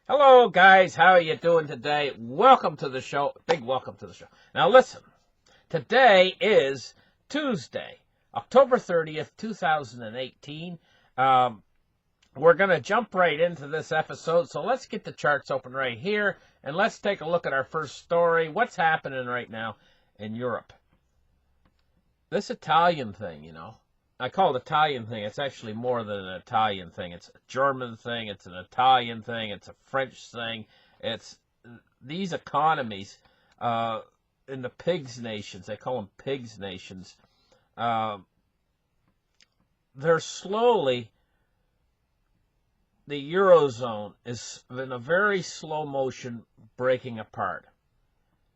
Hello, guys. How are you doing today? Welcome to the show. Big welcome to the show. Now, listen. Today is Tuesday, October 30th, 2018. We're going to jump right into this episode. So let's get the charts open right here, and let's take a look at our first story. What's happening right now in Europe? This Italian thing, I call it Italian thing. It's actually more than an Italian thing. It's a German thing. It's an Italian thing. It's a French thing. It's these economies in the pigs nations. They call them pigs nations. They're slowly. The Eurozone is in a very slow motion breaking apart.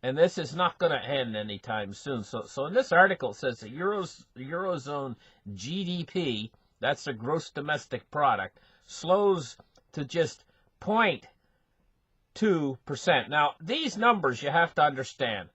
And this is not going to end anytime soon. So in this article, it says the Eurozone GDP, that's the gross domestic product, slows to just 0.2%. Now, these numbers you have to understand.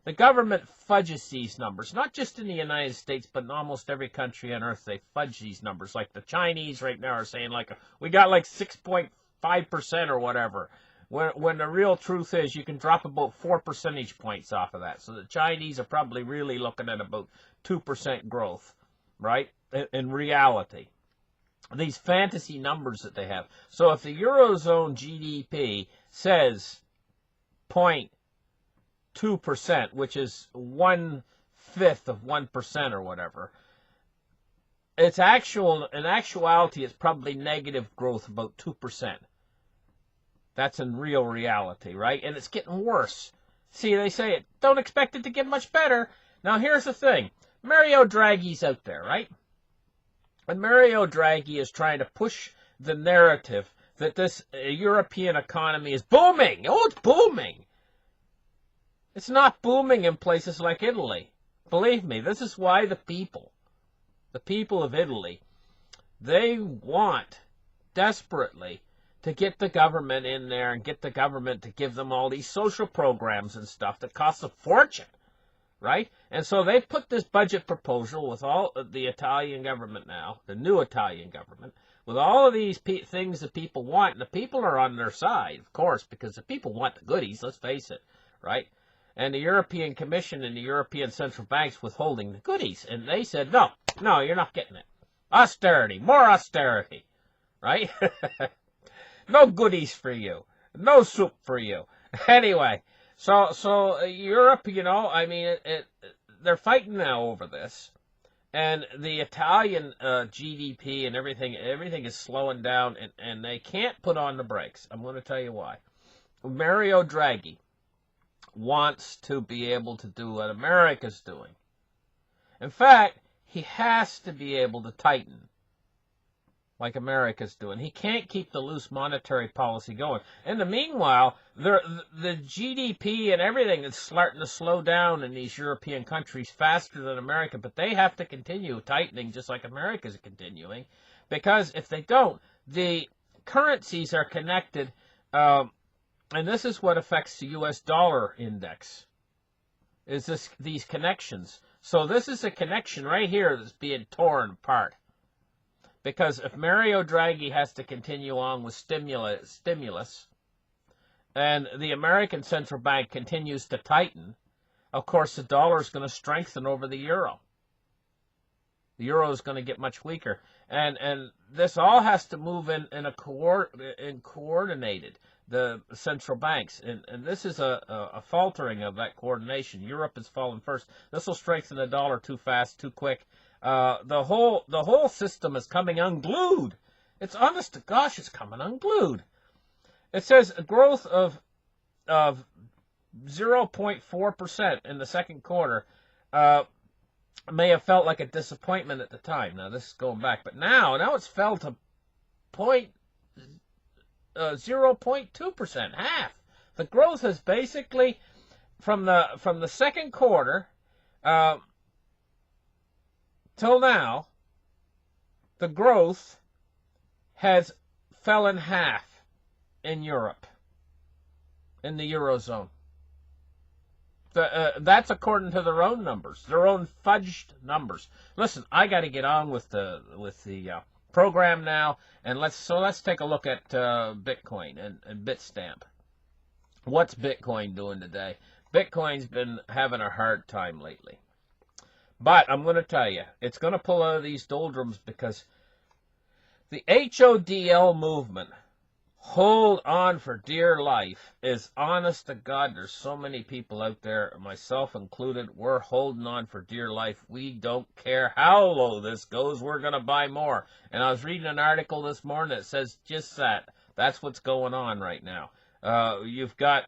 The government fudges these numbers, not just in the United States, but in almost every country on earth. They fudge these numbers. Like the Chinese right now are saying, we got 6.5% or whatever. When the real truth is you can drop about 4 percentage points off of that. So the Chinese are probably really looking at about 2% growth, right, in reality. These fantasy numbers that they have. So if the Eurozone GDP says 0.2%, which is 1/5 of 1% or whatever, in actuality it's probably negative growth, about 2%. That's in real reality, right? And it's getting worse. See, they say don't expect it to get much better. Now, here's the thing. Mario Draghi's out there, right? And Mario Draghi is trying to push the narrative that this European economy is booming. Oh, it's booming. It's not booming in places like Italy. Believe me, this is why the people of Italy, they want desperately to get the government in there and get the government to give them all these social programs and stuff that cost a fortune, right? And so they've put this budget proposal with all of the Italian government now, the new Italian government, with all of these things that people want, and the people are on their side, of course, because the people want the goodies, let's face it, right? And the European Commission and the European Central Bank's withholding the goodies, and they said, no, you're not getting it. Austerity, more austerity, right? No goodies for you. No soup for you. Anyway, so Europe, they're fighting now over this. And the Italian GDP and everything is slowing down, and they can't put on the brakes. I'm going to tell you why. Mario Draghi wants to be able to do what America's doing. In fact, he has to be able to tighten like America's doing. He can't keep the loose monetary policy going. In the meanwhile, the GDP and everything is starting to slow down in these European countries faster than America, but they have to continue tightening just like America's continuing, because if they don't, the currencies are connected, and this is what affects the U.S. dollar index, is these connections. So this is a connection right here that's being torn apart. Because if Mario Draghi has to continue on with stimulus, and the American Central Bank continues to tighten, of course the dollar is going to strengthen over the euro. The euro is going to get much weaker. And this all has to move in coordinated, the central banks. And this is a faltering of that coordination. Europe has fallen first. This will strengthen the dollar too fast, too quick. The whole system is coming unglued. It's honest to gosh, it's coming unglued. It says a growth of 0.4% in the second quarter may have felt like a disappointment at the time. Now this is going back, but now it's fell to 0.2%, half. The growth has basically from the second quarter till now, the growth has fell in half in Europe, in the Eurozone. That's according to their own numbers, their own fudged numbers. Listen, I got to get on with the program now, and let's take a look at Bitcoin and Bitstamp. What's Bitcoin doing today? Bitcoin's been having a hard time lately. But I'm going to tell you, it's going to pull out of these doldrums because the HODL movement, hold on for dear life, is honest to God. There's so many people out there, myself included, we're holding on for dear life. We don't care how low this goes. We're going to buy more. And I was reading an article this morning that says just that. That's what's going on right now. You've got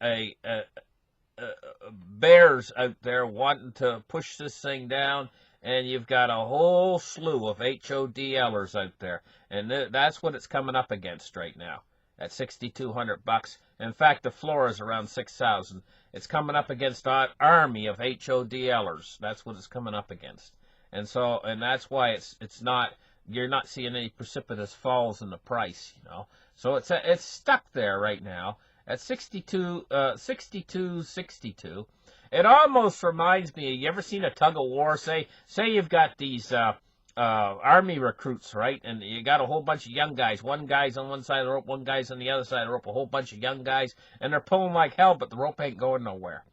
bears out there wanting to push this thing down, and you've got a whole slew of HODLers out there, and that's what it's coming up against right now at $6,200. In fact, the floor is around 6,000. It's coming up against an army of HODLers. That's what it's coming up against, and that's why it's not. You're not seeing any precipitous falls in the price, you know. So it's stuck there right now at 62.62. It almost reminds me, you ever seen a tug of war? Say you've got these army recruits, right? And you got a whole bunch of young guys. One guy's on one side of the rope, one guy's on the other side of the rope, a whole bunch of young guys, and they're pulling like hell, but the rope ain't going nowhere.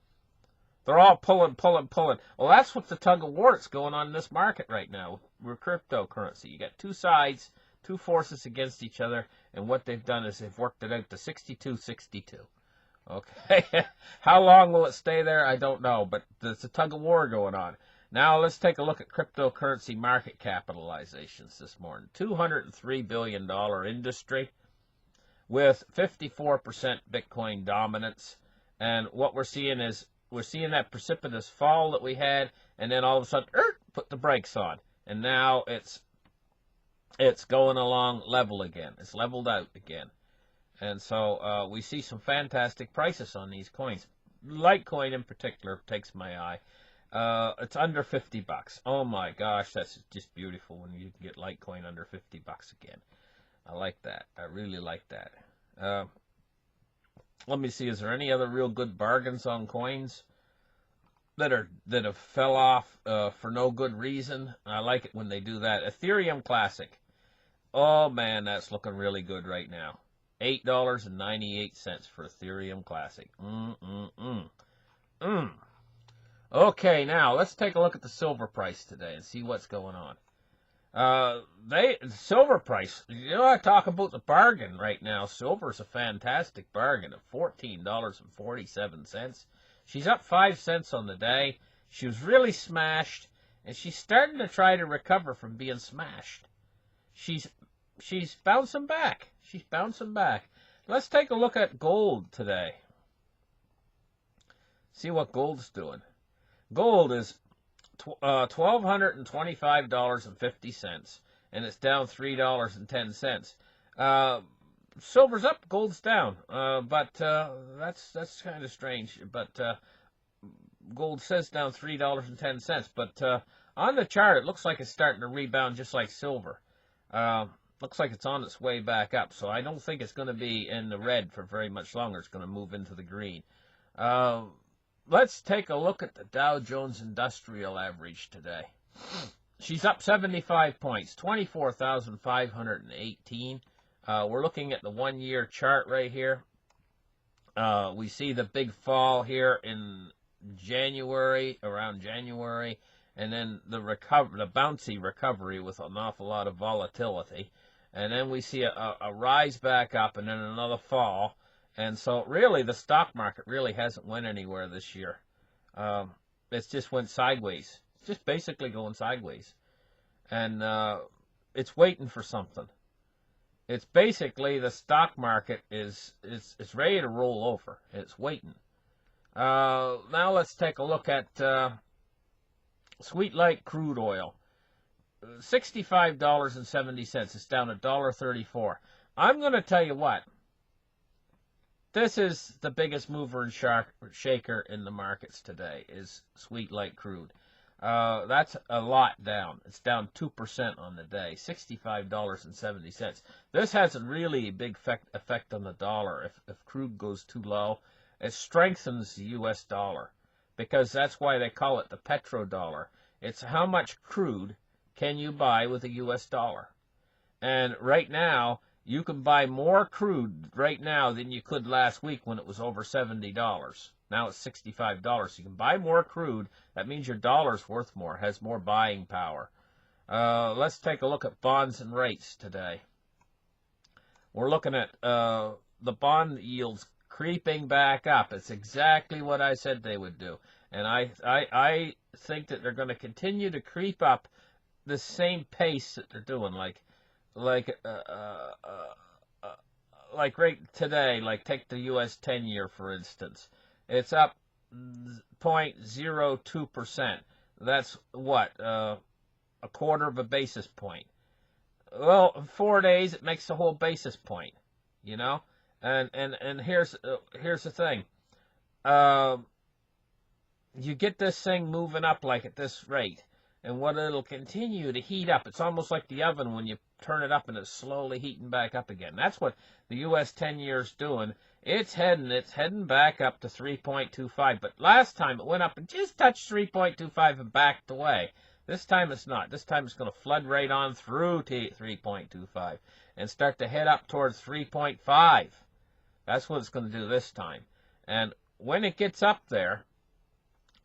They're all pulling. Well, that's what the tug of war that's going on in this market right now with cryptocurrency. You got two sides, two forces against each other, and what they've done is they've worked it out to 62.62. Okay, how long will it stay there? I don't know, but there's a tug of war going on. Now let's take a look at cryptocurrency market capitalizations this morning. $203 billion industry with 54% Bitcoin dominance, and what we're seeing is that precipitous fall that we had, and then all of a sudden, put the brakes on, and now it's going along level again. It's leveled out again. And so we see some fantastic prices on these coins. Litecoin in particular takes my eye. It's under $50. Oh my gosh, that's just beautiful when you can get Litecoin under $50 again. I like that. I really like that. Let me see, is there any other real good bargains on coins that have fell off for no good reason? I like it when they do that. Ethereum Classic. Oh man, that's looking really good right now. $8.98 for Ethereum Classic. Okay, now let's take a look at the silver price today and see what's going on. Silver price, you know, I talk about the bargain right now. Silver's a fantastic bargain at $14.47. She's up 5 cents on the day. She was really smashed, and she's starting to try to recover from being smashed. She's bouncing back. She's bouncing back. Let's take a look at gold today. See what gold's doing. Gold is $1,225.50, and it's down $3.10. Silver's up, gold's down, but that's kind of strange. But gold says down $3.10, but on the chart it looks like it's starting to rebound just like silver. Looks like it's on its way back up, so I don't think it's going to be in the red for very much longer. It's going to move into the green. Let's take a look at the Dow Jones Industrial Average today. She's up 75 points, 24,518. We're looking at the one-year chart right here. We see the big fall here in January, around January, and then the bouncy recovery with an awful lot of volatility. And then we see a rise back up and then another fall. And so really the stock market really hasn't went anywhere this year. It's just went sideways. It's just basically going sideways. And it's waiting for something. It's basically the stock market is ready to roll over. It's waiting. Now let's take a look at Sweet Light crude oil. $65.70. It's down $1.34. I'm going to tell you what. This is the biggest mover and shaker in the markets today, is Sweet Light crude. That's a lot down. It's down 2% on the day, $65.70. This has a really big effect on the dollar. If crude goes too low, it strengthens the U.S. dollar, because that's why they call it the petrodollar. It's how much crude can you buy with a U.S. dollar. And right now, you can buy more crude right now than you could last week when it was over $70. Now it's $65. You can buy more crude. That means your dollar's worth more, has more buying power. Let's take a look at bonds and rates today. We're looking at the bond yields creeping back up. It's exactly what I said they would do. And I think that they're going to continue to creep up the same pace that they're doing, like right today, like take the U.S. 10-year, for instance. It's up 0.02%. That's what, a quarter of a basis point. Well, in 4 days, it makes a whole basis point, you know? And here's the thing. You get this thing moving up like at this rate, and what it'll continue to heat up. It's almost like the oven when you turn it up and it's slowly heating back up again. That's what the U.S. 10-year is doing. It's heading back up to 3.25. But last time it went up and just touched 3.25 and backed away. This time it's not. This time it's going to flood right on through to 3.25 and start to head up towards 3.5. That's what it's going to do this time. And when it gets up there,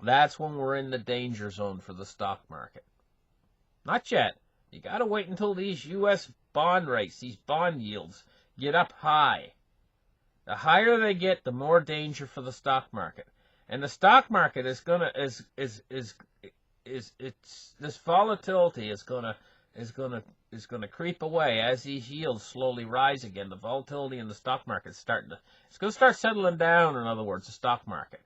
that's when we're in the danger zone for the stock market. Not yet. You got to wait until these U.S. bond rates, these bond yields, get up high. The higher they get, the more danger for the stock market. And the stock market is gonna this volatility is gonna creep away as these yields slowly rise again. The volatility in the stock market is it's gonna start settling down. In other words, the stock market.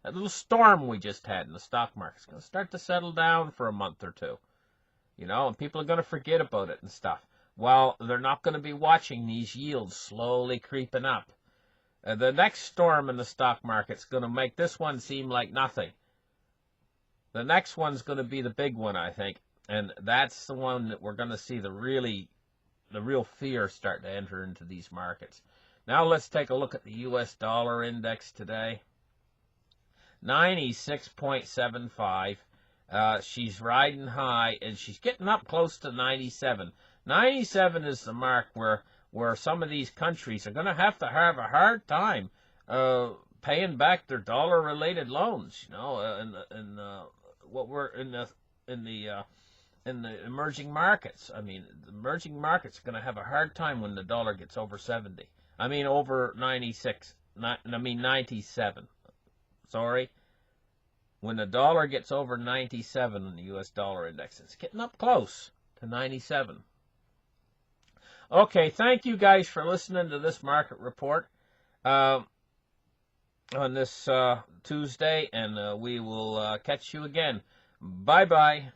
That little storm we just had in the stock market is going to start to settle down for a month or two. You know, and people are going to forget about it and stuff. Well, they're not going to be watching these yields slowly creeping up. The next storm in the stock market is going to make this one seem like nothing. The next one's going to be the big one, I think. And that's the one that we're going to see the real fear start to enter into these markets. Now let's take a look at the U.S. dollar index today. 96.75. She's riding high, and she's getting up close to 97. 97 is the mark where some of these countries are going to have a hard time paying back their dollar-related loans. You know, and what we're in the emerging markets. I mean, the emerging markets are going to have a hard time when the dollar gets over 70. I mean, over 96. 97. Sorry. When the dollar gets over 97 in the U.S. dollar index, it's getting up close to 97. Okay, thank you guys for listening to this market report on this Tuesday, and we will catch you again. Bye-bye.